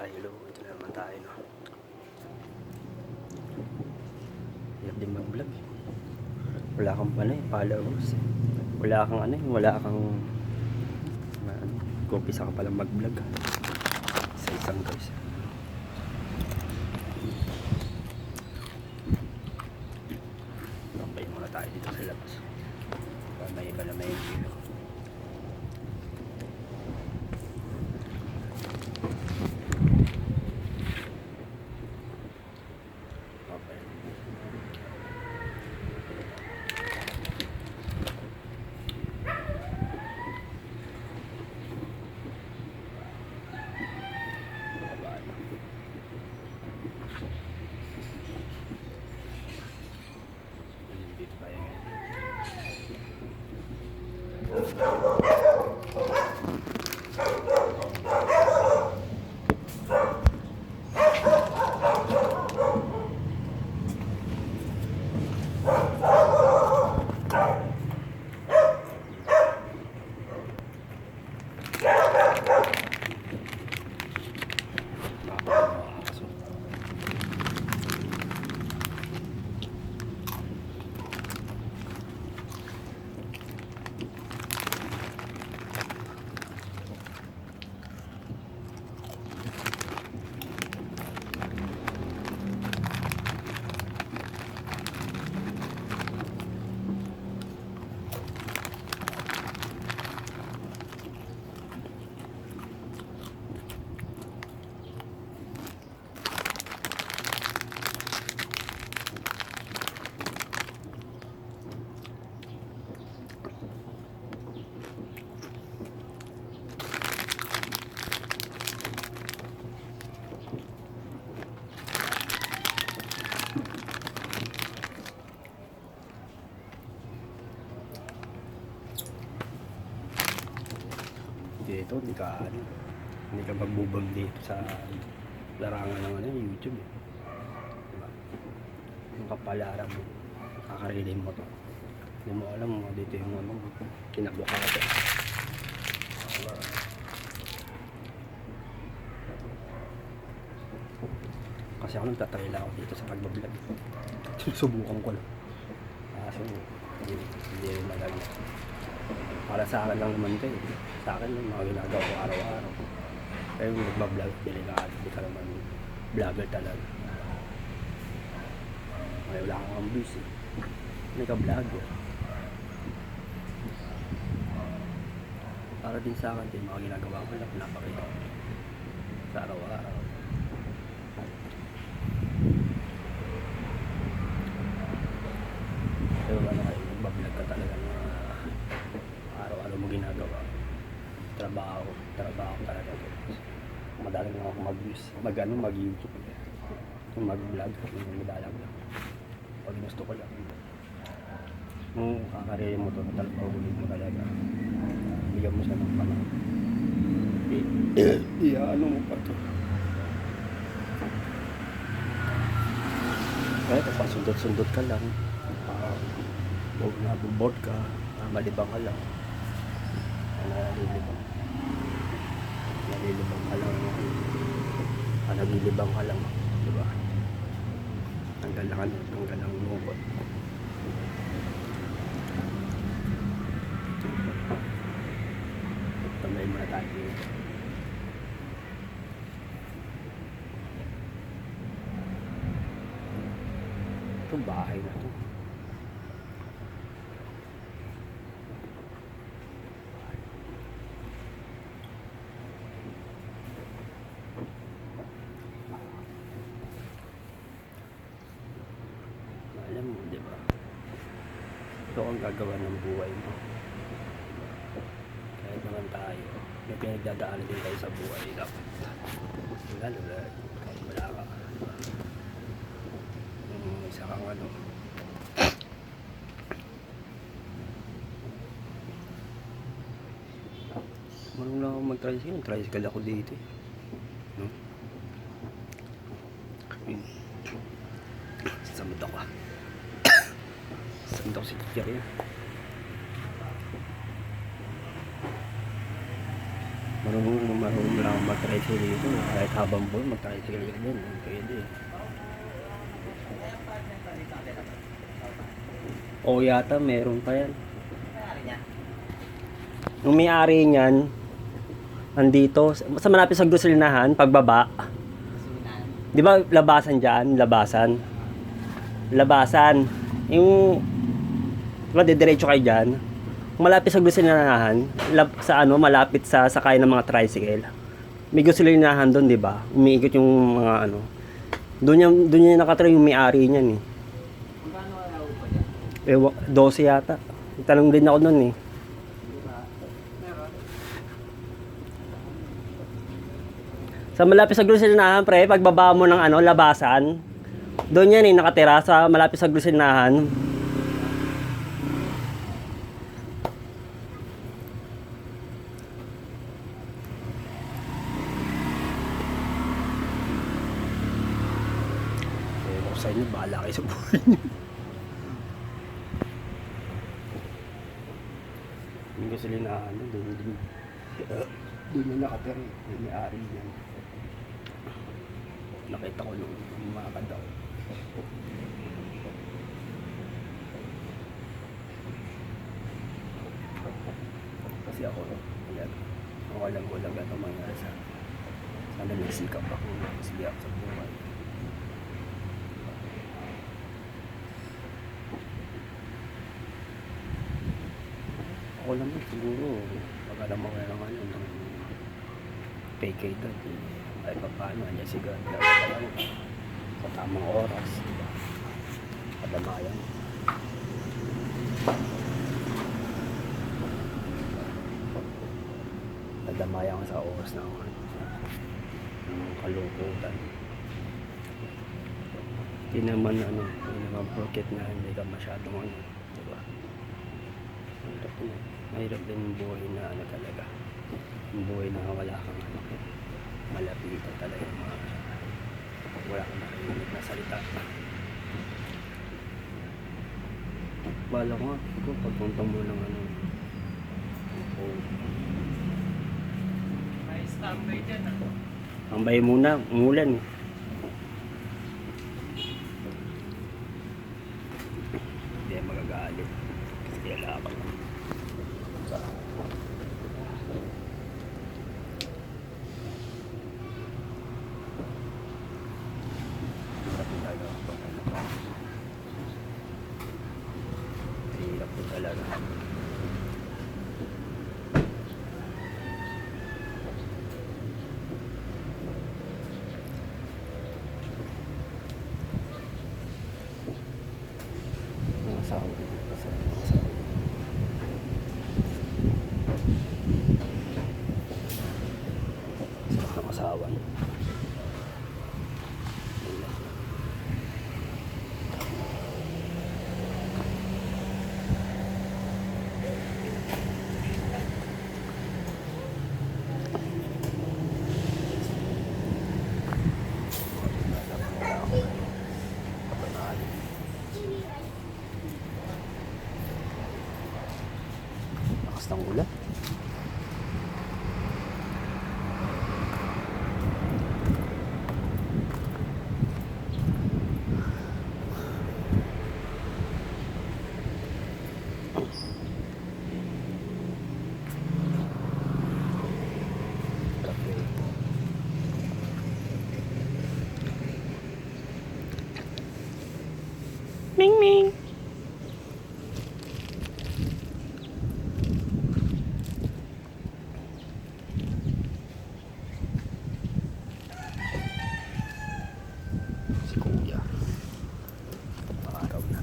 Ay, hello, ito na naman tayo, no? Hirap din mag-vlog. Wala kang followers. Wala kang kumpisa ka palang mag-vlog. Isa-isang guys. Tambay muna tayo dito sa labas. May iba na may view. Dito, hindi ka magbubag dito sa larangan ng YouTube. Diba? Yung kapalaran mo, kakarilim mo to. Hindi mo alam mo, dito yung kinabukasan. Kasi ako nagtatrail ako dito sa pagbablog. Subukan ko lang. Kaso, hindi rin malagay. Para sa akin lang naman ito eh. Sa akin yung mga ginagawa ko araw-araw. Pero yung nagbablog, delikado. Hindi ka naman vlogger talaga. May wala kang ambis eh. Hindi ka vlogger. Para din sa akin, yung mga ginagawa ko lang, napakita ko sa araw-araw. Pero ano kayo, nagbablog ka talaga na araw-araw mo ginagawa. Trabaho talaga. Madalang na ako mag-YouTube. Yung mag-vlog, yung madalang lang. Pag gusto ko lang. Kung kakaririn mo ito, talaga ulit mo talaga. Bigyan mo siya ng panahon. Ano mo pa ito? Kaya kapag sundot-sundot ka lang, huwag nabubot ka, malibang ka lang. Nalilibang ka lang, diba? Hanggang lang lumubot. Tambay muna tayo dito. Itong bahay na ito. Alam mo, di ba? Ito ang gagawa ng buhay mo. Kahit naman tayo, may pinagdadaanan din tayo sa buhay. Dapat, lalo na, kahit wala ka. Isa kang marunong lang ako mag-tricycle. Tricycle ako dito. No? Samad ako. Samad ako si teacher yan. Marunong lang ako mag-tricycle dito. Kahit habang buwan, mag-tricycle ka din. Pwede. O yata, meron pa yan. Yung may-ari niyan, andito, sa malapit sa gasolinahan, pagbaba. Di ba labasan dyan? Labasan. Yung, di ba, didiretso kayo dyan? Malapit sa gasolinahan, sa ano, malapit sa sakay ng mga tricycle. May gasolinahan doon, di ba? Umiikot yung mga ano. Doon yung nakatira yung may-ari niyan eh. Eh, 12 yata. Tanong din ako noon eh. Sa malapit sa gasolinahan, pre, pagbaba mo ng ano, labasan, doon yan eh, nakatira sa malapit sa gasolinahan. Ewan ko sa inyo, bahala kayo sa buhay nyo. Yung gasolinahan, doon yung nakatira eh, yung may-ari yan. Nakita ko nung umakad ako. Kasi ako, ayan, walang gato mangyari sa sana nagsikap ako, sige ako sa buhay. Ako lang siguro, pag alam mo kaya naman yun, ng PK dot, ay paano, andyan si God, sa tamang oras, diba? Kadamayan. Kadamayan sa oras na ako, ng kalungkutan. Hindi naman porket na hindi ka masyadong ano, diba? Mahirap din yung buhay na ano talaga, yung buhay na wala kang ano, malapitan talaga yung mga wala kang narinig na salita. Bala ko nga, pagpunta mo ng ano, May standby dyan ah. tambay muna, umulan eh. Hindi yan magagalit kasi kaya ako hirap po talaga. Asawan. Lakas ng ulan. Ming Ming. Si Kuya. Araw na.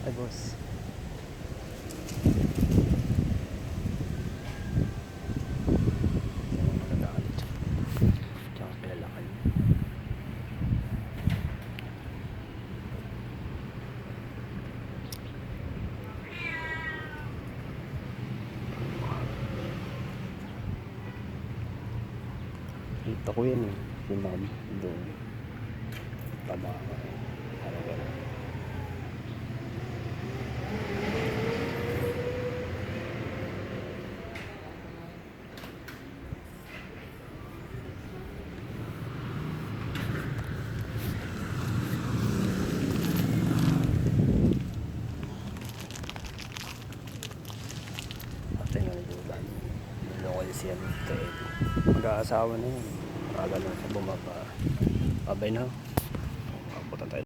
Ay, boss. Kita ko yan eh. Si ma'am doon. Tama ako. Parang gano'n. kasi siya Tito Eddie. Mag-aasawa na yun. Tagal na siya bumaba. Abay na. Abutan tayo.